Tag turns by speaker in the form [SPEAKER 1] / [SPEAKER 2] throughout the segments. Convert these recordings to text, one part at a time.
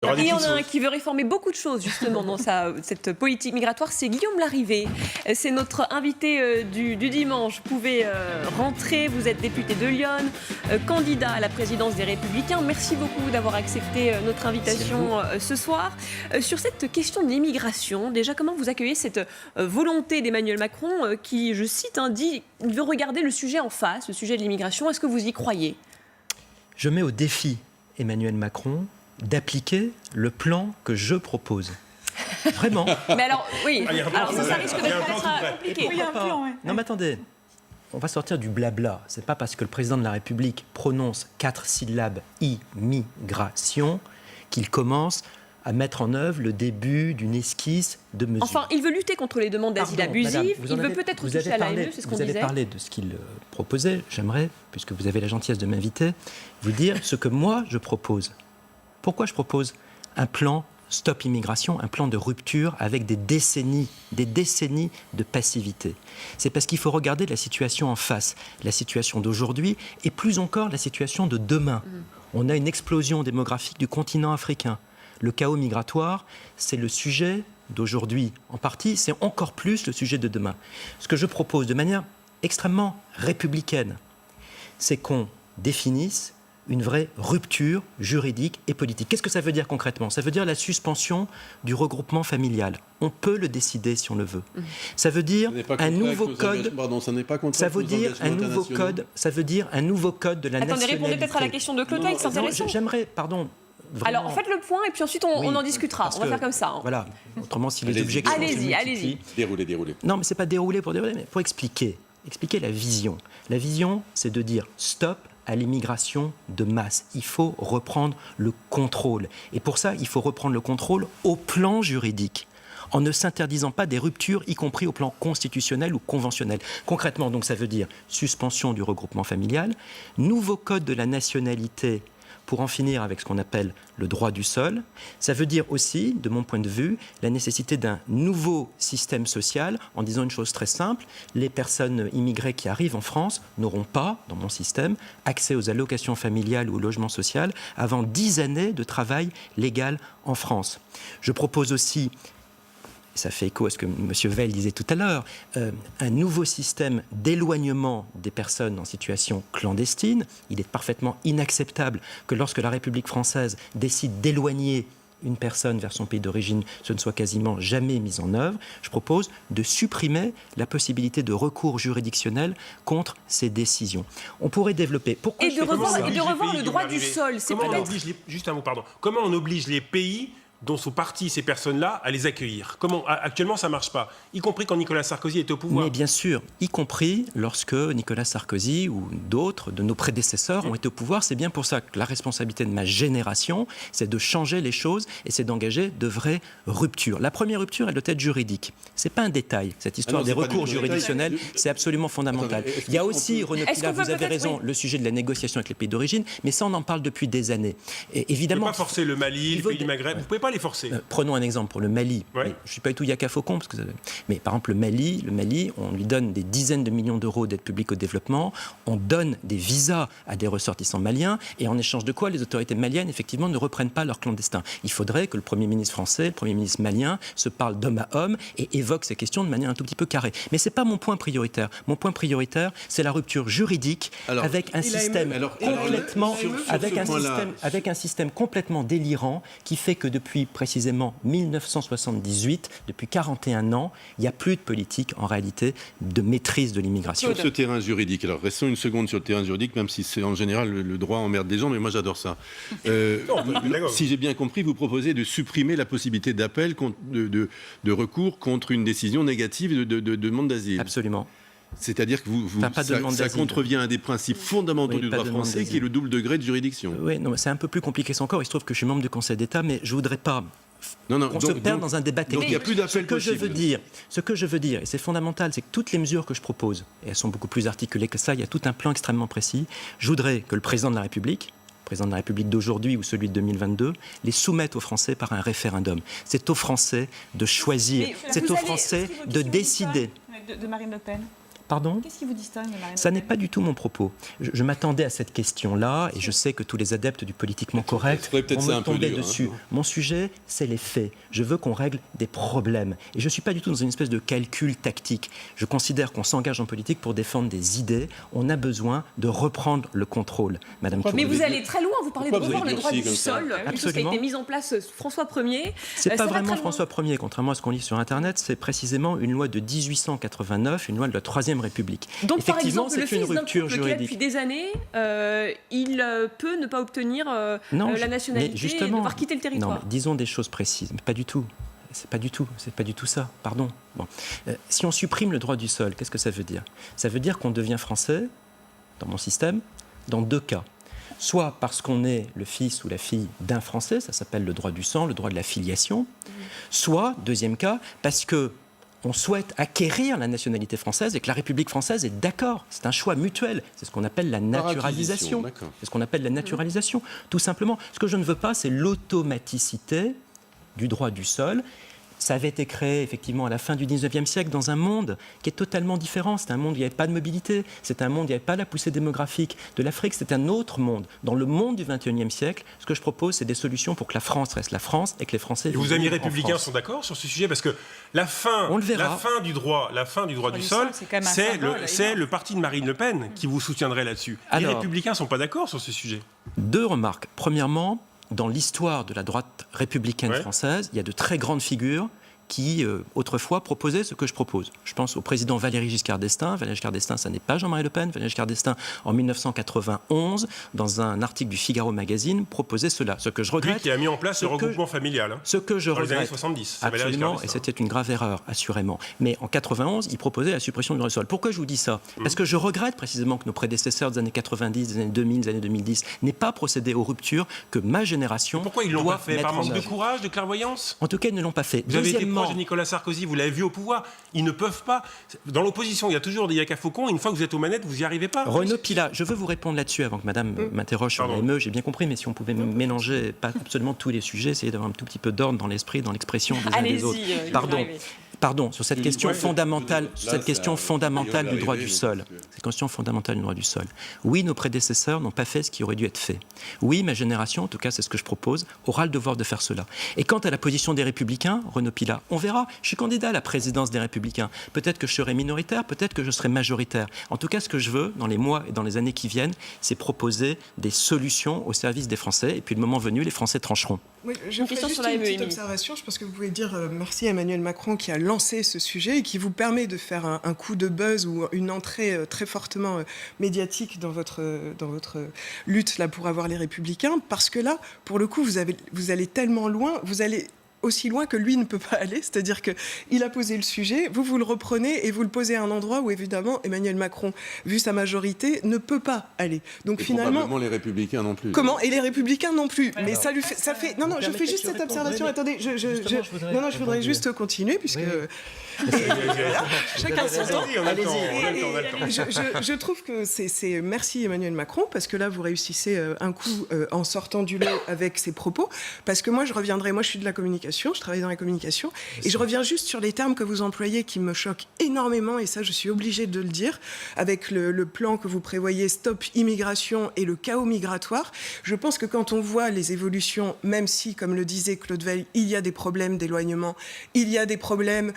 [SPEAKER 1] Il y en a un qui veut réformer beaucoup de choses justement dans cette politique migratoire, c'est Guillaume Larrivé. C'est notre invité du dimanche. Vous pouvez rentrer, vous êtes député de Lyon, candidat à la présidence des Républicains. Merci beaucoup d'avoir accepté notre invitation ce soir. Sur cette question de l'immigration, déjà comment vous accueillez cette volonté d'Emmanuel Macron qui, je cite, dit il veut regarder le sujet en face, le sujet de l'immigration. Est-ce que vous y croyez?
[SPEAKER 2] Je mets au défi Emmanuel Macron d'appliquer le plan que je propose. Vraiment.
[SPEAKER 1] Mais alors, oui, alors ça risque d'être compliqué.
[SPEAKER 2] Non mais attendez, on va sortir du blabla. C'est pas parce que le président de la République prononce 4 syllabes immigration qu'il commence à mettre en œuvre le début d'une esquisse de mesures.
[SPEAKER 1] Enfin, il veut lutter contre les demandes d'asile abusives, il veut peut-être toucher à l'AME, c'est ce qu'on disait.
[SPEAKER 2] Vous avez parlé de ce qu'il proposait. J'aimerais, puisque vous avez la gentillesse de m'inviter, vous dire ce que moi je propose. Pourquoi je propose un plan Stop Immigration, un plan de rupture avec des décennies de passivité? C'est parce qu'il faut regarder la situation en face, la situation d'aujourd'hui et plus encore la situation de demain. On a une explosion démographique du continent africain. Le chaos migratoire, c'est le sujet d'aujourd'hui en partie, c'est encore plus le sujet de demain. Ce que je propose de manière extrêmement républicaine, c'est qu'on définisse une vraie rupture juridique et politique. Qu'est-ce que ça veut dire concrètement? Ça veut dire la suspension du regroupement familial. On peut le décider si on le veut. Ça veut dire un nouveau code. Ça veut dire un nouveau code. Ça veut dire un nouveau code de la nationalité.
[SPEAKER 1] Attendez, répondez peut-être à la question de Clotaire, c'est intéressant.
[SPEAKER 2] J'aimerais, pardon.
[SPEAKER 1] Vraiment. Alors, faites le point et puis ensuite on en discutera. On va faire comme ça.
[SPEAKER 2] Voilà. Autrement, si les objectifs sont multiplient.
[SPEAKER 1] Allez-y.
[SPEAKER 3] Déroulez.
[SPEAKER 2] Non, mais c'est pas dérouler pour dérouler, mais pour expliquer la vision. La vision, c'est de dire stop à l'immigration de masse. Il faut reprendre le contrôle. Et pour ça, il faut reprendre le contrôle au plan juridique, en ne s'interdisant pas des ruptures, y compris au plan constitutionnel ou conventionnel. Concrètement, donc, ça veut dire suspension du regroupement familial, nouveau code de la nationalité pour en finir avec ce qu'on appelle le droit du sol. Ça veut dire aussi, de mon point de vue, la nécessité d'un nouveau système social en disant une chose très simple, les personnes immigrées qui arrivent en France n'auront pas, dans mon système, accès aux allocations familiales ou au logement social avant 10 années de travail légal en France. Je propose aussi, ça fait écho à ce que M. Veil disait tout à l'heure, un nouveau système d'éloignement des personnes en situation clandestine. Il est parfaitement inacceptable que lorsque la République française décide d'éloigner une personne vers son pays d'origine, ce ne soit quasiment jamais mis en œuvre. Je propose de supprimer la possibilité de recours juridictionnel contre ces décisions. On pourrait développer...
[SPEAKER 1] Et de revoir le droit du sol.
[SPEAKER 4] Juste un mot, pardon. Comment on oblige les pays dont sont parties ces personnes-là à les accueillir? Actuellement, ça ne marche pas, y compris quand Nicolas Sarkozy était au pouvoir.
[SPEAKER 2] Mais bien sûr, y compris lorsque Nicolas Sarkozy ou d'autres de nos prédécesseurs ont été au pouvoir. C'est bien pour ça que la responsabilité de ma génération, c'est de changer les choses et c'est d'engager de vraies ruptures. La première rupture, elle doit être juridique. Ce n'est pas un détail. Cette histoire des recours juridictionnels, c'est absolument fondamental. Il y a aussi, René Pilat, vous avez raison, le sujet de la négociation avec les pays d'origine, mais ça, on en parle depuis des années. Et évidemment,
[SPEAKER 4] vous ne pouvez pas forcer le Mali, les pays du Maghreb, vous ne pouvez pas les forcer.
[SPEAKER 2] Prenons un exemple pour le Mali.
[SPEAKER 4] Ouais.
[SPEAKER 2] Je ne suis pas du tout Yaka Faucon, mais par exemple le Mali, on lui donne des dizaines de millions d'euros d'aide publique au développement, on donne des visas à des ressortissants maliens, et en échange de quoi les autorités maliennes, effectivement, ne reprennent pas leurs clandestins. Il faudrait que le Premier ministre français, le Premier ministre malien, se parlent d'homme à homme et évoquent ces questions de manière un tout petit peu carrée. Mais ce n'est pas mon point prioritaire. Mon point prioritaire, c'est la rupture juridique avec un système complètement délirant qui fait que depuis précisément 1978, depuis 41 ans, il n'y a plus de politique, en réalité, de maîtrise de l'immigration.
[SPEAKER 3] Sur ce terrain juridique, alors restons une seconde sur le terrain juridique, même si c'est en général le droit emmerde des gens, mais moi j'adore ça. Si j'ai bien compris, vous proposez de supprimer la possibilité d'appel, de recours contre une décision négative de demande d'asile.
[SPEAKER 2] Absolument.
[SPEAKER 3] C'est-à-dire que ça contrevient à un des principes fondamentaux du droit français, qui est le double degré de juridiction.
[SPEAKER 2] Oui, non, c'est un peu plus compliqué ça encore. Il se trouve que je suis membre du Conseil d'État, mais je ne voudrais pas qu'on se perde dans un débat technique.
[SPEAKER 3] Donc il n'y a plus d'appel possible.
[SPEAKER 2] Ce que je veux dire, et c'est fondamental, c'est que toutes les mesures que je propose, et elles sont beaucoup plus articulées que ça, il y a tout un plan extrêmement précis, je voudrais que le président de la République d'aujourd'hui ou celui de 2022, les soumettent aux Français par un référendum. C'est aux Français de choisir, c'est aux Français de décider.
[SPEAKER 5] De Marine Le Pen.
[SPEAKER 2] Pardon ?
[SPEAKER 5] Qu'est-ce qui vous distingue de Marine Le Pen ?
[SPEAKER 2] Ça n'est pas du tout mon propos. Je m'attendais à cette question-là et je sais que tous les adeptes du politiquement correct vont me tomber dessus. Mon sujet, c'est les faits. Je veux qu'on règle des problèmes. Et je ne suis pas du tout dans une espèce de calcul tactique. Je considère qu'on s'engage en politique pour défendre des idées. On a besoin de reprendre le contrôle, Madame Touré.
[SPEAKER 1] Mais vous allez très loin, vous parlez de revoir le droit du sol, quelque chose qui a
[SPEAKER 2] Absolument.
[SPEAKER 1] été mis en place François Ier.
[SPEAKER 2] C'est pas
[SPEAKER 1] ça va
[SPEAKER 2] vraiment
[SPEAKER 1] très loin.
[SPEAKER 2] François Ier, contrairement à ce qu'on lit sur Internet, c'est précisément une loi de 1889, une loi de la Troisième République.
[SPEAKER 1] Donc, par
[SPEAKER 2] Effectivement,
[SPEAKER 1] exemple, le
[SPEAKER 2] c'est une
[SPEAKER 1] fils d'un
[SPEAKER 2] rupture
[SPEAKER 1] couple qui est là
[SPEAKER 2] juridique.
[SPEAKER 1] depuis des années, il peut ne pas obtenir la nationalité et devoir quitter le territoire.
[SPEAKER 2] Non, mais disons des choses précises, mais pas du tout. C'est pas du tout ça, pardon. Bon. Si on supprime le droit du sol, qu'est-ce que ça veut dire ? Ça veut dire qu'on devient français, dans mon système, dans 2 cas. Soit parce qu'on est le fils ou la fille d'un Français, ça s'appelle le droit du sang, le droit de la filiation. Soit, deuxième cas, parce que on souhaite acquérir la nationalité française et que la République française est d'accord. C'est un choix mutuel. C'est ce qu'on appelle la naturalisation. C'est ce qu'on appelle la naturalisation, tout simplement. Ce que je ne veux pas, c'est l'automaticité du droit du sol. Ça avait été créé effectivement à la fin du 19e siècle dans un monde qui est totalement différent. C'est un monde où il n'y avait pas de mobilité, c'est un monde où il n'y avait pas la poussée démographique de l'Afrique, c'est un autre monde. Dans le monde du 21e siècle, ce que je propose, c'est des solutions pour que la France reste la France et que les Français...
[SPEAKER 4] Et vos amis républicains sont d'accord sur ce sujet ? Parce que la fin du droit du sol, c'est le parti de Marine Le Pen qui vous soutiendrait là-dessus. Les républicains ne sont pas d'accord sur ce sujet.
[SPEAKER 2] 2 remarques. Premièrement, dans l'histoire de la droite républicaine française, il y a de très grandes figures qui, autrefois, proposaient ce que je propose. Je pense au président Valéry Giscard d'Estaing. Valéry Giscard d'Estaing, ça n'est pas Jean-Marie Le Pen. Valéry Giscard d'Estaing, en 1991, dans un article du Figaro Magazine, proposait cela. Ce que je regrette...
[SPEAKER 4] Lui qui a mis en place le regroupement familial.
[SPEAKER 2] Ce que je regrette...
[SPEAKER 4] Dans les années 70.
[SPEAKER 2] Absolument, et c'était une grave erreur, assurément. Mais en 91, il proposait la suppression du droit du sol. Pourquoi je vous dis ça ? Parce que je regrette précisément que nos prédécesseurs des années 90, des années 2000, des années 2010 n'aient pas procédé aux ruptures que ma génération...
[SPEAKER 4] Pourquoi ils ne l'ont pas fait ? Par manque de courage, de clairvoyance ?
[SPEAKER 2] En tout cas, ils ne l'ont pas fait.
[SPEAKER 4] Vous avez été proche de Nicolas Sarkozy, vous l'avez vu au pouvoir. Ils ne peuvent pas. Dans l'opposition, il y a toujours des yaka faucons. Une fois que vous êtes aux manettes, vous n'y arrivez pas.
[SPEAKER 2] Renaud Pilat, je veux vous répondre là-dessus avant que madame m'interroge sur l'AME. J'ai bien compris, mais si on pouvait mélanger pas absolument tous les sujets, essayer d'avoir un tout petit peu d'ordre dans l'esprit, dans l'expression des uns des autres. Pardon, sur cette question fondamentale, du droit du sol. Cette question fondamentale du droit du sol. Oui, nos prédécesseurs n'ont pas fait ce qui aurait dû être fait. Oui, ma génération, en tout cas c'est ce que je propose, aura le devoir de faire cela. Et quant à la position des Républicains, Renaud Pilat, on verra. Je suis candidat à la présidence des Républicains. Peut-être que je serai minoritaire, peut-être que je serai majoritaire. En tout cas, ce que je veux, dans les mois et dans les années qui viennent, c'est proposer des solutions au service des Français. Et puis le moment venu, les Français trancheront.
[SPEAKER 6] Oui, je fais juste une petite observation. Je pense que vous pouvez dire merci à Emmanuel Macron qui a lancé ce sujet et qui vous permet de faire un coup de buzz ou une entrée très fortement médiatique dans votre lutte là, pour avoir les Républicains. Parce que là, pour le coup, vous allez tellement loin, vous allez aussi loin que lui ne peut pas aller, c'est-à-dire qu'il a posé le sujet, vous le reprenez et vous le posez à un endroit où évidemment Emmanuel Macron, vu sa majorité, ne peut pas aller. Donc
[SPEAKER 3] et
[SPEAKER 6] finalement,
[SPEAKER 3] probablement les Républicains non plus.
[SPEAKER 6] Comment ? Et les Républicains non plus.
[SPEAKER 2] Alors,
[SPEAKER 6] mais ça fait. Non, je fais juste cette observation. Attendez, je voudrais juste continuer puisque. Chacun son temps. Je trouve que c'est merci Emmanuel Macron parce que là vous réussissez un coup en sortant du lot avec ses propos parce que moi je suis de la communication, je travaille dans la communication et je reviens juste sur les termes que vous employez qui me choquent énormément et ça je suis obligée de le dire avec le plan que vous prévoyez Stop Immigration et le chaos migratoire. Je pense que quand on voit les évolutions, même si comme le disait Claude Veil, il y a des problèmes d'éloignement, il y a des problèmes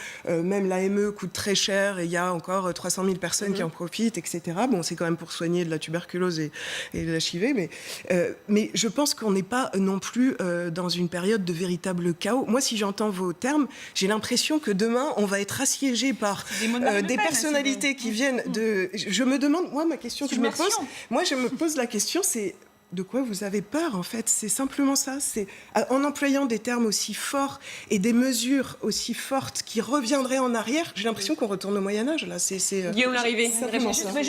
[SPEAKER 6] même l'AME coûte très cher et il y a encore 300 000 personnes qui en profitent, etc. Bon, c'est quand même pour soigner de la tuberculose et de l'HIV, mais je pense qu'on n'est pas non plus dans une période de véritable chaos. Moi, si j'entends vos termes, j'ai l'impression que demain, on va être assiégé par des personnalités qui viennent de... Je me demande, moi, ma question que je me pose la question, c'est... De quoi vous avez peur, en fait ? C'est simplement ça. C'est en employant des termes aussi forts et des mesures aussi fortes qui reviendraient en arrière, j'ai l'impression qu'on retourne au Moyen-Âge. Là,
[SPEAKER 1] Guillaume Larrivé.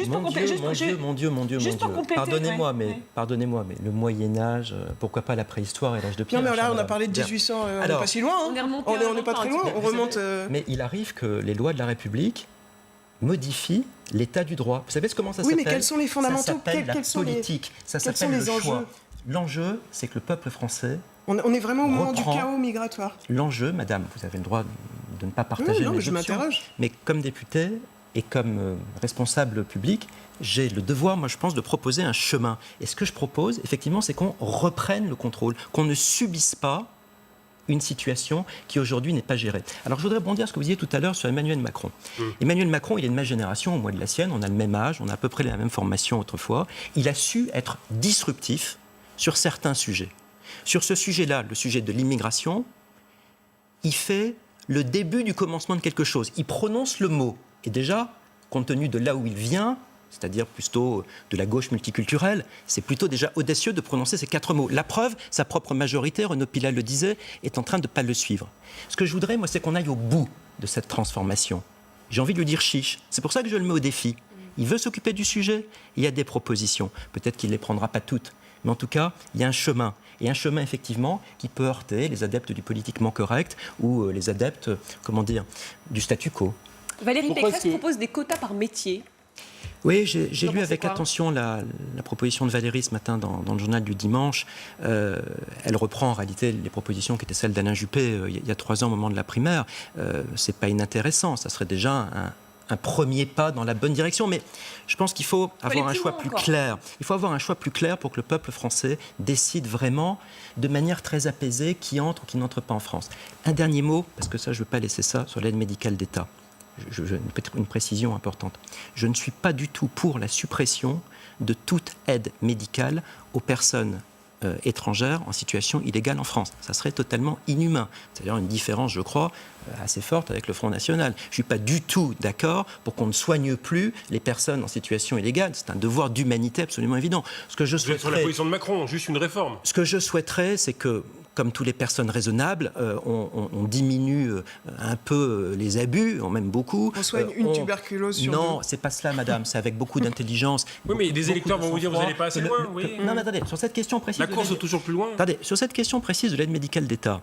[SPEAKER 2] Mon Dieu. Pardonnez-moi, mais le Moyen-Âge, pourquoi pas la préhistoire et l'âge de pierre ?
[SPEAKER 6] Non, mais là, on a parlé de 1800, on n'est pas si loin.
[SPEAKER 1] On est remonté.
[SPEAKER 6] On n'est pas très loin, on remonte...
[SPEAKER 2] Mais il arrive que les lois de la République modifient l'état du droit. Vous savez comment ça s'appelle ?
[SPEAKER 6] Oui, mais quels sont les fondamentaux ?
[SPEAKER 2] Ça s'appelle la politique. Ça s'appelle le choix. L'enjeu, c'est que le peuple français...
[SPEAKER 6] On est vraiment au moment du chaos migratoire.
[SPEAKER 2] L'enjeu, madame, vous avez le droit de ne pas partager mes options.
[SPEAKER 6] Je m'interroge.
[SPEAKER 2] Mais comme député, et comme responsable public, j'ai le devoir, moi je pense, de proposer un chemin. Et ce que je propose, effectivement, c'est qu'on reprenne le contrôle, qu'on ne subisse pas une situation qui aujourd'hui n'est pas gérée. Alors je voudrais rebondir sur ce que vous disiez tout à l'heure sur Emmanuel Macron. Emmanuel Macron, il est de ma génération, moi de la sienne, on a le même âge, on a à peu près la même formation autrefois. Il a su être disruptif sur certains sujets. Sur ce sujet-là, le sujet de l'immigration, il fait le début du commencement de quelque chose. Il prononce le mot. Et déjà, compte tenu de là où il vient, c'est-à-dire plutôt de la gauche multiculturelle, c'est plutôt déjà audacieux de prononcer ces 4 mots. La preuve, sa propre majorité, Renaud Pila le disait, est en train de ne pas le suivre. Ce que je voudrais, moi, c'est qu'on aille au bout de cette transformation. J'ai envie de lui dire chiche. C'est pour ça que je le mets au défi. Il veut s'occuper du sujet, il y a des propositions. Peut-être qu'il ne les prendra pas toutes, mais en tout cas, il y a un chemin. Et un chemin, effectivement, qui peut heurter les adeptes du politiquement correct ou les adeptes, du statu quo.
[SPEAKER 1] Valérie Pécresse propose des quotas par métier.
[SPEAKER 2] Oui, j'ai lu avec attention la proposition de Valérie ce matin dans le journal du dimanche. Elle reprend en réalité les propositions qui étaient celles d'Alain Juppé il y a 3 ans au moment de la primaire. C'est pas inintéressant, ça serait déjà un premier pas dans la bonne direction. Mais je pense qu'il faut avoir un choix plus clair. Il faut avoir un choix plus clair pour que le peuple français décide vraiment de manière très apaisée qui entre ou qui n'entre pas en France. Un dernier mot, parce que ça, je ne veux pas laisser ça sur l'aide médicale d'État. Une précision importante. Je ne suis pas du tout pour la suppression de toute aide médicale aux personnes étrangères en situation illégale en France. Ça serait totalement inhumain. C'est d'ailleurs une différence, je crois, assez forte avec le Front National. Je ne suis pas du tout d'accord pour qu'on ne soigne plus les personnes en situation illégale. C'est un devoir d'humanité absolument évident. Ce que je souhaiterais,
[SPEAKER 4] sur la position de Macron, juste une réforme.
[SPEAKER 2] Ce que je souhaiterais, c'est que, comme toutes les personnes raisonnables, on diminue un peu les abus, on m'aime beaucoup.
[SPEAKER 6] On soigne une tuberculose sur
[SPEAKER 2] Non, c'est pas cela, madame, c'est avec beaucoup d'intelligence.
[SPEAKER 4] Oui, mais des électeurs vont vous dire, vous n'allez pas assez loin.
[SPEAKER 2] Non, mais attendez, sur cette question précise...
[SPEAKER 4] La course est toujours plus loin.
[SPEAKER 2] Attendez, sur cette question précise de l'aide médicale d'État,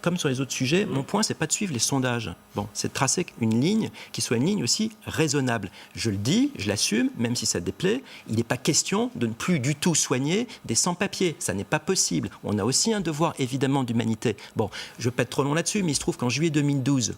[SPEAKER 2] comme sur les autres sujets, mon point, c'est pas de suivre les sondages. Bon, c'est de tracer une ligne qui soit une ligne aussi raisonnable. Je le dis, je l'assume, même si ça déplaît, il n'est pas question de ne plus du tout soigner des sans-papiers. Ça n'est pas possible. On a aussi un devoir, évidemment, d'humanité. Bon, je ne vais pas être trop long là-dessus, mais il se trouve qu'en juillet 2012,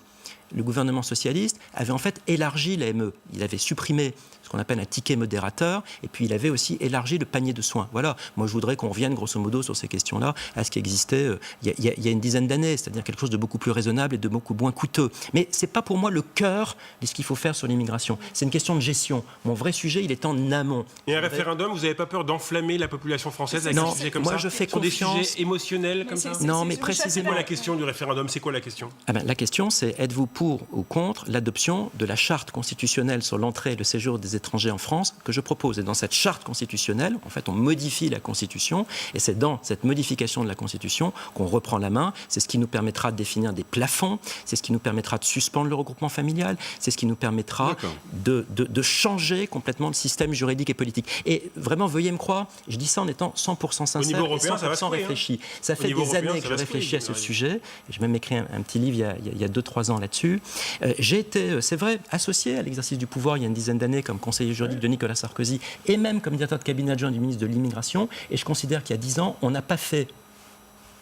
[SPEAKER 2] le gouvernement socialiste avait en fait élargi l'AME. Il avait supprimé ce qu'on appelle un ticket modérateur, et puis il avait aussi élargi le panier de soins. Voilà, moi je voudrais qu'on revienne grosso modo sur ces questions-là à ce qui existait il y a une dizaine d'années, c'est-à-dire quelque chose de beaucoup plus raisonnable et de beaucoup moins coûteux. Mais ce n'est pas pour moi le cœur de ce qu'il faut faire sur l'immigration. C'est une question de gestion. Mon vrai sujet, il est en amont.
[SPEAKER 4] Et un référendum, vous n'avez pas peur d'enflammer la population française avec un sujet comme ça?
[SPEAKER 2] Je fais
[SPEAKER 4] sur
[SPEAKER 2] confiance.
[SPEAKER 4] Des sujets émotionnels comme ça?
[SPEAKER 2] Non, mais précisément.
[SPEAKER 4] C'est quoi la question du référendum? C'est quoi la question?
[SPEAKER 2] La question, c'est êtes-vous pour ou contre l'adoption de la charte constitutionnelle sur l'entrée et le séjour des étrangers en France que je propose. Et dans cette charte constitutionnelle, en fait, on modifie la Constitution, et c'est dans cette modification de la Constitution qu'on reprend la main. C'est ce qui nous permettra de définir des plafonds, c'est ce qui nous permettra de suspendre le regroupement familial, c'est ce qui nous permettra de changer complètement le système juridique et politique. Et vraiment, veuillez me croire, je dis ça en étant 100% sincère et 100% réfléchi. Ça fait des années que je réfléchis à ce sujet. J'ai même écrit un petit livre il y a 2-3 ans là-dessus. J'ai été, c'est vrai, associé à l'exercice du pouvoir il y a une dizaine d'années comme conseiller juridique de Nicolas Sarkozy et même comme directeur de cabinet adjoint du ministre de l'Immigration. Et je considère qu'il y a 10 ans, on n'a pas fait,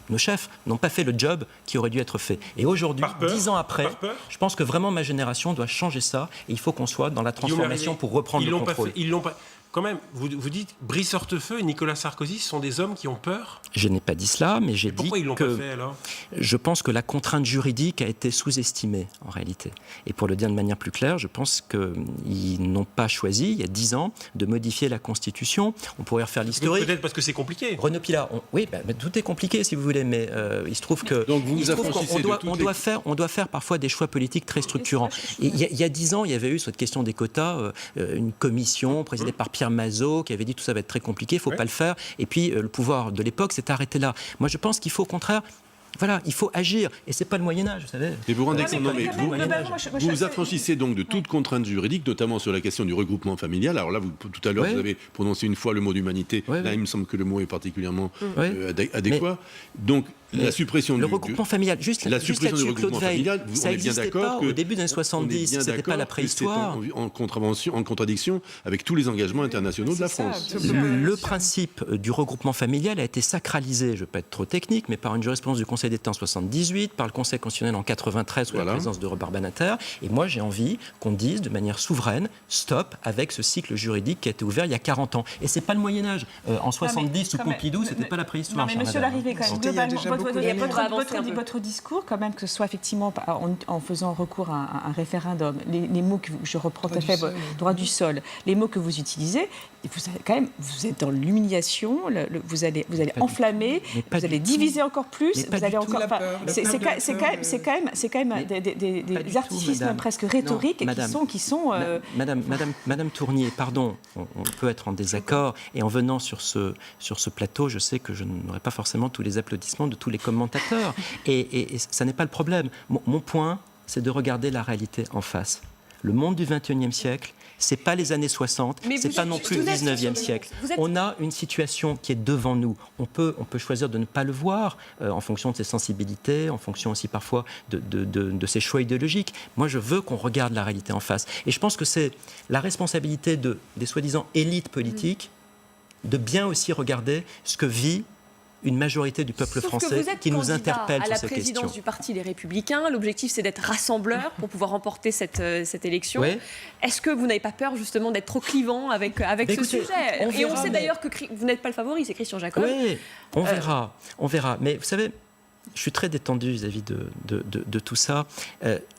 [SPEAKER 2] nos chefs n'ont pas fait le job qui aurait dû être fait. Et aujourd'hui, 10 ans après, je pense que vraiment ma génération doit changer ça et il faut qu'on soit dans la transformation pour reprendre le contrôle.
[SPEAKER 4] Ils l'ont pas. Quand même, vous dites Brice Hortefeux et Nicolas Sarkozy sont des hommes qui ont peur?
[SPEAKER 2] Je n'ai pas dit cela, mais j'ai dit
[SPEAKER 4] pourquoi ils l'ont pas fait alors?
[SPEAKER 2] Je pense que la contrainte juridique a été sous-estimée en réalité. Et pour le dire de manière plus claire, je pense qu'ils n'ont pas choisi, il y a 10 ans, de modifier la Constitution. On pourrait refaire l'historique.
[SPEAKER 4] Peut-être parce que c'est compliqué.
[SPEAKER 2] Renaud Pila, oui, tout est compliqué si vous voulez, mais il se trouve que
[SPEAKER 3] donc vous
[SPEAKER 2] on doit faire parfois des choix politiques très structurants. Et il y a 10 ans, il y avait eu cette question des quotas, une commission présidée par Pierre Mazot qui avait dit tout ça va être très compliqué, il ne faut pas le faire. Et puis le pouvoir de l'époque s'est arrêté là. Moi je pense qu'il faut au contraire, voilà, il faut agir. Et ce n'est pas le Moyen-Âge, vous savez.
[SPEAKER 3] Et vous rendez compte, vous vous affranchissez donc de toute contrainte juridique, notamment sur la question du regroupement familial. Alors là, tout à l'heure, vous avez prononcé une fois le mot d'humanité. Là, il me semble que le mot est particulièrement adéquat. Donc, La suppression
[SPEAKER 2] le regroupement familial, juste
[SPEAKER 3] la suppression du regroupement familial,
[SPEAKER 2] ça n'existait pas au début des années 70, c'était pas la préhistoire.
[SPEAKER 3] En contradiction avec tous les engagements internationaux de la France.
[SPEAKER 2] Le principe du regroupement familial a été sacralisé, je ne veux pas être trop technique, mais par une jurisprudence du Conseil d'État en 78, par le Conseil constitutionnel en 93 sous la présence de Robert Badinter. Et moi, j'ai envie qu'on dise de manière souveraine, stop avec ce cycle juridique qui a été ouvert il y a 40 ans. Et c'est pas le Moyen-Âge. En 70, sous Pompidou, c'était pas la préhistoire.
[SPEAKER 5] Non, mais monsieur Larrivé, quand même, globalement, votre discours, quand même, que ce soit effectivement en faisant recours à un référendum, les mots que je reprends tout à fait, droit du sol, les mots que vous utilisez, vous êtes dans l'humiliation, vous allez enflammer, vous allez diviser encore plus, vous allez encore. C'est quand même des artifices presque rhétoriques qui sont.
[SPEAKER 2] Madame Tournier, pardon, on peut être en désaccord, et en venant sur ce plateau, je sais que je n'aurai pas forcément tous les applaudissements de tous les commentateurs, et ça n'est pas le problème. Mon point, c'est de regarder la réalité en face. Le monde du XXIe siècle, c'est pas les années 60, c'est pas non plus le 19e siècle. On a une situation qui est devant nous. On peut choisir de ne pas le voir en fonction de ses sensibilités, en fonction aussi parfois de ses choix idéologiques. Moi, je veux qu'on regarde la réalité en face. Et je pense que c'est la responsabilité des soi-disant élites politiques de bien aussi regarder ce que vit une majorité du peuple français qui nous interpelle sur cette question.
[SPEAKER 1] À la présidence du Parti Les Républicains, l'objectif c'est d'être rassembleur pour pouvoir remporter cette élection. Oui. Est-ce que vous n'avez pas peur justement d'être trop clivant avec ce sujet ? Et on sait d'ailleurs que vous n'êtes pas le favori, c'est Christian Jacob.
[SPEAKER 2] Oui, on verra. Mais vous savez, je suis très détendu vis-à-vis de tout ça.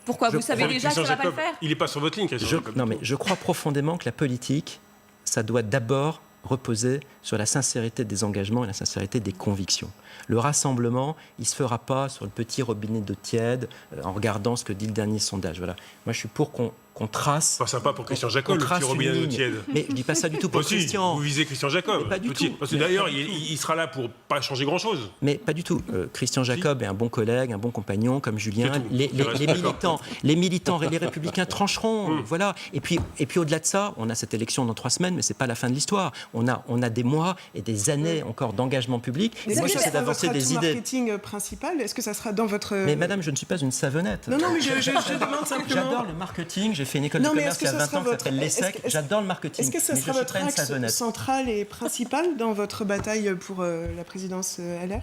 [SPEAKER 1] Pourquoi ? Vous savez déjà que ça ne va pas le faire ?
[SPEAKER 4] Il n'est pas sur votre ligne, Christian Jacob.
[SPEAKER 2] Non, mais je crois profondément que la politique, ça doit d'abord reposer sur la sincérité des engagements et la sincérité des convictions. Le rassemblement, il ne se fera pas sur le petit robinet d'eau tiède en regardant ce que dit le dernier sondage. Voilà. Moi, je suis pour qu'on trace...
[SPEAKER 4] Pas sympa pour Christian Jacob, le petit robinet d'eau tiède.
[SPEAKER 2] Mais je ne dis pas ça du tout pour Christian.
[SPEAKER 4] Vous visez Christian Jacob.
[SPEAKER 2] Mais pas du tout.
[SPEAKER 4] Parce que d'ailleurs, il sera là pour pas changer grand-chose.
[SPEAKER 2] Mais pas du tout. Christian Jacob est un bon collègue, un bon compagnon, comme Julien. Les militants et les républicains trancheront. Voilà. Et puis au-delà de ça, on a cette élection dans 3 semaines, mais ce n'est pas la fin de l'histoire. On a des mois et des années encore d'engagement public.
[SPEAKER 6] Et
[SPEAKER 2] moi, c'est d'avancer des idées.
[SPEAKER 6] Marketing principal, est-ce que ça sera dans votre...
[SPEAKER 2] Mais madame, je ne suis pas une savonnette.
[SPEAKER 6] Non, mais je demande simplement...
[SPEAKER 2] J'adore le marketing. J'ai fait une école de commerce il y a 20 ans qui s'appelle l'ESSEC. J'adore le marketing.
[SPEAKER 6] Est-ce que ça sera votre axe central et principal dans votre bataille pour la présidence LR ?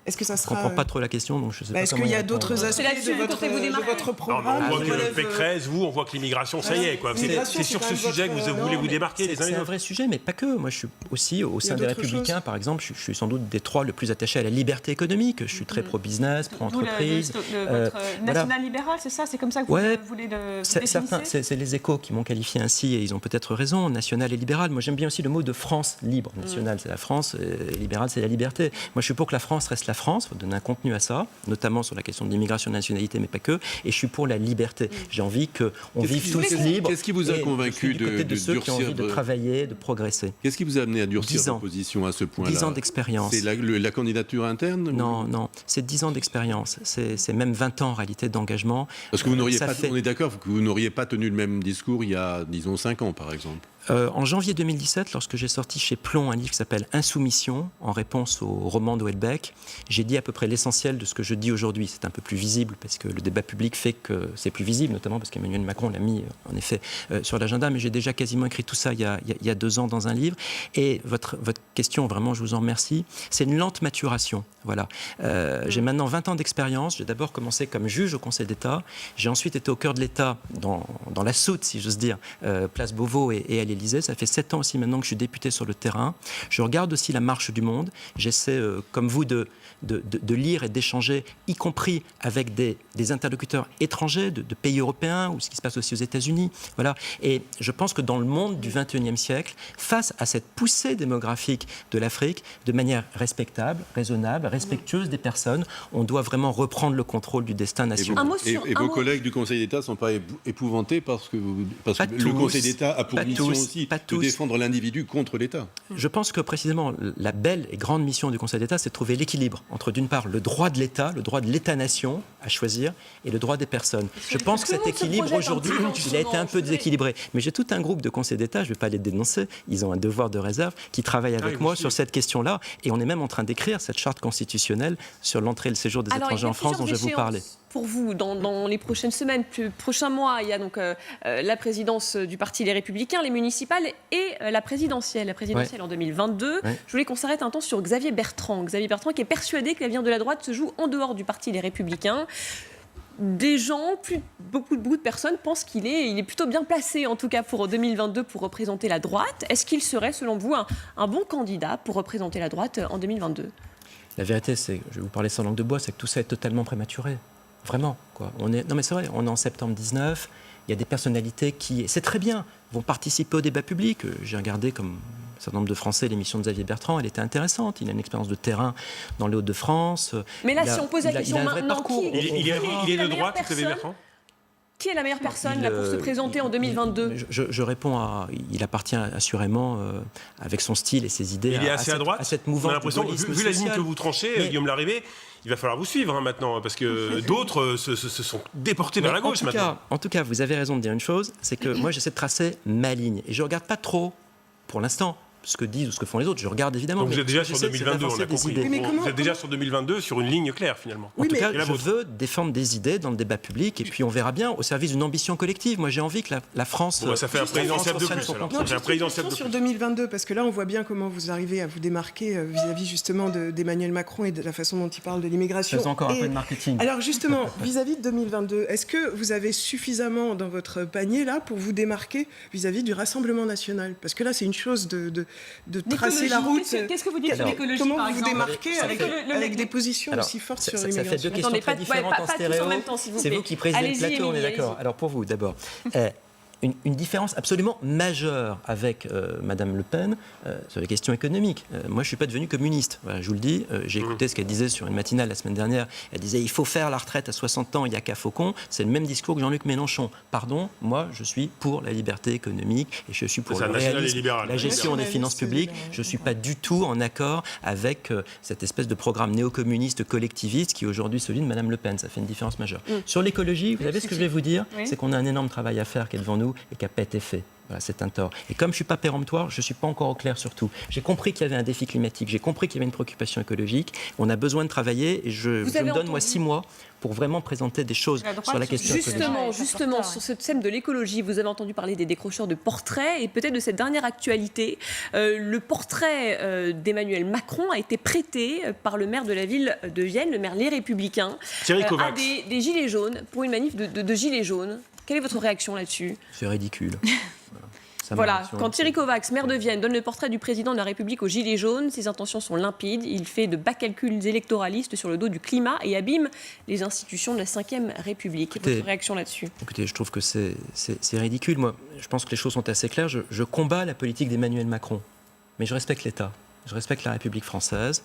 [SPEAKER 6] Est-ce que ça sera...
[SPEAKER 2] Je ne comprends pas trop la question, donc je sais pas
[SPEAKER 6] est-ce qu'il y a d'autres aspects de votre programme ?
[SPEAKER 4] On voit que Pécresse, on voit que l'immigration, ça y est, quoi. C'est sur ce sujet que vous voulez vous démarquer les uns les autres.
[SPEAKER 2] C'est un vrai sujet, mais pas que. Moi, je suis aussi, au sein des Républicains, par exemple, je suis sans doute des 3 le plus attaché à la liberté économique. Je suis très pro-business, pro-entreprise.
[SPEAKER 5] Votre national-libéral, c'est ça ? C'est comme ça que vous voulez le définir ?
[SPEAKER 2] C'est les Échos qui m'ont qualifié ainsi, et ils ont peut-être raison, national et libéral. Moi, j'aime bien aussi le mot de France libre. National, c'est la France, et libéral, c'est la liberté. Moi, je suis pour que la France reste la France. Il faut donner un contenu à ça, notamment sur la question de l'immigration, de la nationalité, mais pas que. Et je suis pour la liberté. J'ai envie qu'on vive tous libres.
[SPEAKER 3] Qu'est-ce qui vous a convaincu
[SPEAKER 2] de ceux qui ont envie de travailler, de progresser ?
[SPEAKER 3] Qu'est-ce qui vous a amené à durcir votre position à ce point-là ?
[SPEAKER 2] 10 ans d'expérience.
[SPEAKER 3] C'est la candidature interne ?
[SPEAKER 2] Non. C'est 10 ans d'expérience. C'est même 20 ans en réalité d'engagement.
[SPEAKER 3] Parce que on est d'accord que vous n'auriez pas tenu le même discours il y a, disons, 5 ans, par exemple.
[SPEAKER 2] En janvier 2017, lorsque j'ai sorti chez Plomb un livre qui s'appelle Insoumission, en réponse au roman de Houellebecq, j'ai dit à peu près l'essentiel de ce que je dis aujourd'hui. C'est un peu plus visible parce que le débat public fait que c'est plus visible, notamment parce qu'Emmanuel Macron l'a mis en effet sur l'agenda, mais j'ai déjà quasiment écrit tout ça il y a 2 ans dans un livre. Et votre question, vraiment, je vous en remercie, c'est une lente maturation. Voilà. J'ai maintenant 20 ans d'expérience. J'ai d'abord commencé comme juge au Conseil d'État. J'ai ensuite été au cœur de l'État, dans la soute, si j'ose dire, place Beauvau et à l'Élysée. Ça fait 7 ans aussi maintenant que je suis député sur le terrain. Je regarde aussi la marche du monde. J'essaie, comme vous, de lire et d'échanger, y compris avec des interlocuteurs étrangers de pays européens ou ce qui se passe aussi aux États-Unis. Voilà. Et je pense que dans le monde du XXIe siècle, face à cette poussée démographique de l'Afrique, de manière respectable, raisonnable, respectueuse des personnes, on doit vraiment reprendre le contrôle du destin national.
[SPEAKER 3] Et vos collègues du Conseil d'État ne sont pas épouvantés parce que le Conseil d'État a pour mission aussi de défendre l'individu contre l'État.
[SPEAKER 2] Je pense que précisément la belle et grande mission du Conseil d'État, c'est de trouver l'équilibre entre d'une part le droit de l'État, le droit de l'État-nation à choisir et le droit des personnes. Je pense que cet équilibre aujourd'hui, il a été un peu déséquilibré. Mais j'ai tout un groupe de conseillers d'État, je ne vais pas les dénoncer, ils ont un devoir de réserve, qui travaillent avec moi sur cette question-là. Et on est même en train d'écrire cette charte constitutionnelle constitutionnel sur l'entrée et le séjour des étrangers en France dont je vais vous parler.
[SPEAKER 1] Pour vous, dans les prochaines semaines, prochains mois, il y a donc la présidence du Parti Les Républicains, les municipales et la présidentielle. La présidentielle en 2022. Je voulais qu'on s'arrête un temps sur Xavier Bertrand. Xavier Bertrand qui est persuadé que l'avenir de la droite se joue en dehors du Parti Les Républicains. Des gens, beaucoup de personnes pensent qu'il est plutôt bien placé, en tout cas pour 2022, pour représenter la droite. Est-ce qu'il serait, selon vous, un bon candidat pour représenter la droite en 2022 ?
[SPEAKER 2] La vérité, c'est, je vais vous parler sans langue de bois, c'est que tout ça est totalement prématuré. Vraiment, quoi. Non mais c'est vrai, on est en septembre 19, il y a des personnalités qui, c'est très bien, vont participer au débat public. J'ai regardé, comme un certain nombre de Français, l'émission de Xavier Bertrand, elle était intéressante. Il a une expérience de terrain dans les Hauts-de-France.
[SPEAKER 1] Mais là, si on pose la question maintenant,
[SPEAKER 4] il est de droite, Xavier Bertrand ?
[SPEAKER 1] Qui est la meilleure personne pour se présenter en 2022 ?
[SPEAKER 2] Je réponds il appartient assurément, avec son style et ses idées,
[SPEAKER 4] il est assez à droite.
[SPEAKER 2] À cette mouvance.
[SPEAKER 4] On a l'impression, vu la ligne que vous tranchez, Guillaume Larrivé, il va falloir vous suivre maintenant, parce que d'autres se sont déportés vers la gauche maintenant.
[SPEAKER 2] En tout cas, vous avez raison de dire une chose, c'est que moi j'essaie de tracer ma ligne. Et je ne regarde pas trop, pour l'instant, ce que disent ou ce que font les autres. Je regarde évidemment.
[SPEAKER 4] Donc vous êtes déjà sur 2022, on a compris. Vous êtes déjà sur 2022 sur une ligne claire finalement.
[SPEAKER 2] En tout cas, je veux défendre des idées dans le débat public et puis on verra bien au service d'une ambition collective. Moi j'ai envie que la France...
[SPEAKER 4] ça fait un présidentiel de plus.
[SPEAKER 6] Non, j'ai un présidentiel sur 2022 parce que là on voit bien comment vous arrivez à vous démarquer vis-à-vis justement d'Emmanuel Macron et de la façon dont il parle de l'immigration.
[SPEAKER 2] Faisons encore un peu de marketing.
[SPEAKER 6] Alors justement, vis-à-vis de 2022, est-ce que vous avez suffisamment dans votre panier là pour vous démarquer vis-à-vis du Rassemblement national ? Parce que là c'est une chose de tracer la route.
[SPEAKER 1] Qu'est-ce que vous dites sur l'écologie,
[SPEAKER 6] comment
[SPEAKER 1] par
[SPEAKER 6] vous
[SPEAKER 1] exemple ?
[SPEAKER 6] vous démarquez avec des positions aussi fortes sur l'immigration ?
[SPEAKER 2] Ça fait deux questions très différentes en stéréo. C'est vous qui présidez le plateau, on est d'accord. Alors pour vous, d'abord, une différence absolument majeure avec Madame Le Pen sur les questions économiques. Moi, je ne suis pas devenu communiste. Voilà, je vous le dis. J'ai écouté ce qu'elle disait sur une matinale la semaine dernière. Elle disait il faut faire la retraite à 60 ans, il n'y a qu'à Faucon. C'est le même discours que Jean-Luc Mélenchon. Pardon, moi, je suis pour la liberté économique et je suis pour le réalisme, la gestion des finances publiques. Je ne suis pas du tout en accord avec cette espèce de programme néo-communiste collectiviste qui est aujourd'hui celui de Madame Le Pen. Ça fait une différence majeure. Sur l'écologie, vous savez ce que je vais vous dire ? C'est qu'on a un énorme travail à faire qui est devant nous et qui n'a pas été fait. Voilà, c'est un tort. Et comme je ne suis pas péremptoire, je ne suis pas encore au clair sur tout. J'ai compris qu'il y avait un défi climatique, j'ai compris qu'il y avait une préoccupation écologique. On a besoin de travailler et je me donne, moi, 6 mois pour vraiment présenter des choses sur la question écologique.
[SPEAKER 1] Justement, sur ce thème de l'écologie, vous avez entendu parler des décrocheurs de portraits et peut-être de cette dernière actualité. Le portrait d'Emmanuel Macron a été prêté par le maire de la ville de Vienne, le maire Les Républicains, à des gilets jaunes, pour une manif de gilets jaunes. Quelle est votre réaction là-dessus ?
[SPEAKER 2] C'est ridicule.
[SPEAKER 1] Voilà, quand Thierry Kovacs, maire de Vienne, donne le portrait du président de la République aux Gilets jaunes, ses intentions sont limpides. Il fait de bas calculs électoralistes sur le dos du climat et abîme les institutions de la Ve République. Votre réaction là-dessus ?
[SPEAKER 2] Écoutez, je trouve que c'est ridicule. Moi, je pense que les choses sont assez claires. Je combats la politique d'Emmanuel Macron, mais je respecte l'État. Je respecte la République française.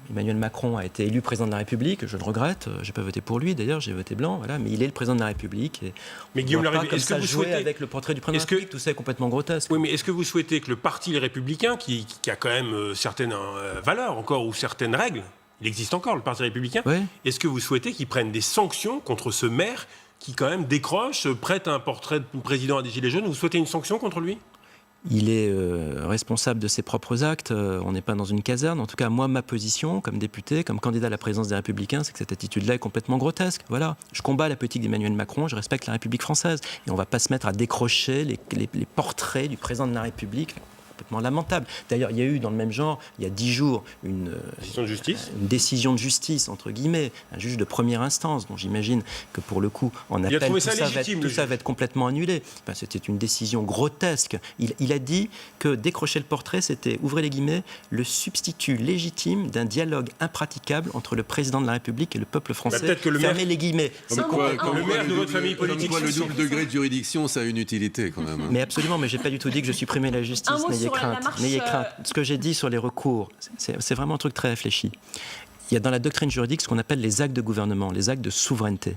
[SPEAKER 2] Emmanuel Macron a été élu président de la République, je le regrette, je n'ai pas voté pour lui d'ailleurs, j'ai voté blanc, voilà, mais il est le président de la République. Et
[SPEAKER 4] mais Guillaume Larrivé, est-ce que vous souhaitez
[SPEAKER 2] avec le portrait du président de la République, tout ça est complètement grotesque.
[SPEAKER 4] Oui, mais est-ce que vous souhaitez que le Parti Les Républicains, qui a quand même certaines valeurs encore ou certaines règles, il existe encore le Parti Républicain, est-ce que vous souhaitez qu'il prenne des sanctions contre ce maire qui quand même décroche, prête un portrait de président à des Gilets jaunes ? Vous souhaitez une sanction contre lui ?
[SPEAKER 2] Il est responsable de ses propres actes. On n'est pas dans une caserne. En tout cas, moi, ma position, comme député, comme candidat à la présidence des Républicains, c'est que cette attitude-là est complètement grotesque. Voilà. Je combats la politique d'Emmanuel Macron, je respecte la République française. Et on ne va pas se mettre à décrocher les portraits du président de la République. Complètement lamentable. D'ailleurs, il y a eu dans le même genre, il y a 10 jours, une décision de justice, entre guillemets, un juge de première instance, dont j'imagine que pour le coup, en appel, tout ça va être complètement annulé. Enfin, c'était une décision grotesque. Il a dit que décrocher le portrait, c'était, ouvrez les guillemets, le substitut légitime d'un dialogue impraticable entre le président de la République et le peuple français.
[SPEAKER 4] Peut-être que le maire...
[SPEAKER 2] Fermez les guillemets.
[SPEAKER 3] Comme le maire de votre famille politique. Le double degré de juridiction, ça a une utilité quand même.
[SPEAKER 2] Mais absolument, mais je n'ai pas du tout dit que je supprimais la justice. N'ayez crainte. Ce que j'ai dit sur les recours, c'est vraiment un truc très réfléchi. Il y a dans la doctrine juridique ce qu'on appelle les actes de gouvernement, les actes de souveraineté.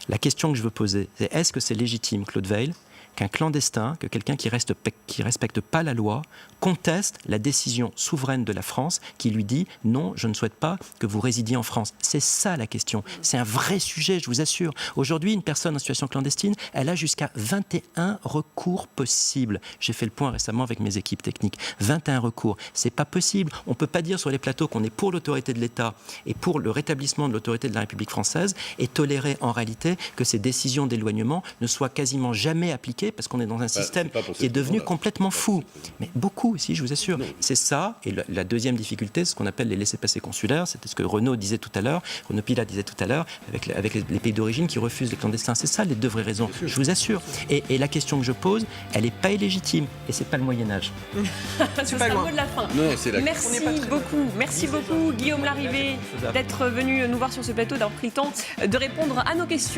[SPEAKER 2] La question que je veux poser, c'est est-ce que c'est légitime, Claude Veil, qu'un clandestin, que quelqu'un qui respecte pas la loi, conteste la décision souveraine de la France qui lui dit « non, je ne souhaite pas que vous résidiez en France ». C'est ça la question. C'est un vrai sujet, je vous assure. Aujourd'hui, une personne en situation clandestine, elle a jusqu'à 21 recours possibles. J'ai fait le point récemment avec mes équipes techniques. 21 recours. C'est pas possible. On ne peut pas dire sur les plateaux qu'on est pour l'autorité de l'État et pour le rétablissement de l'autorité de la République française et tolérer en réalité que ces décisions d'éloignement ne soient quasiment jamais appliquées parce qu'on est dans un système qui est devenu complètement fou. Mais beaucoup aussi, je vous assure. C'est ça. Et la deuxième difficulté, c'est ce qu'on appelle les laissez-passer consulaires. C'était ce que Renaud disait tout à l'heure, Renaud Pilat disait tout à l'heure, avec les pays d'origine qui refusent les clandestins. C'est ça les deux vraies raisons, je vous assure. Et la question que je pose, elle n'est pas illégitime. Et c'est pas le Moyen-Âge.
[SPEAKER 1] C'est pas le mot de la fin.
[SPEAKER 3] Non, c'est
[SPEAKER 1] Merci beaucoup. Merci beaucoup, Guillaume Larrivé, d'être venu nous voir sur ce plateau, d'avoir pris le temps de répondre à nos questions.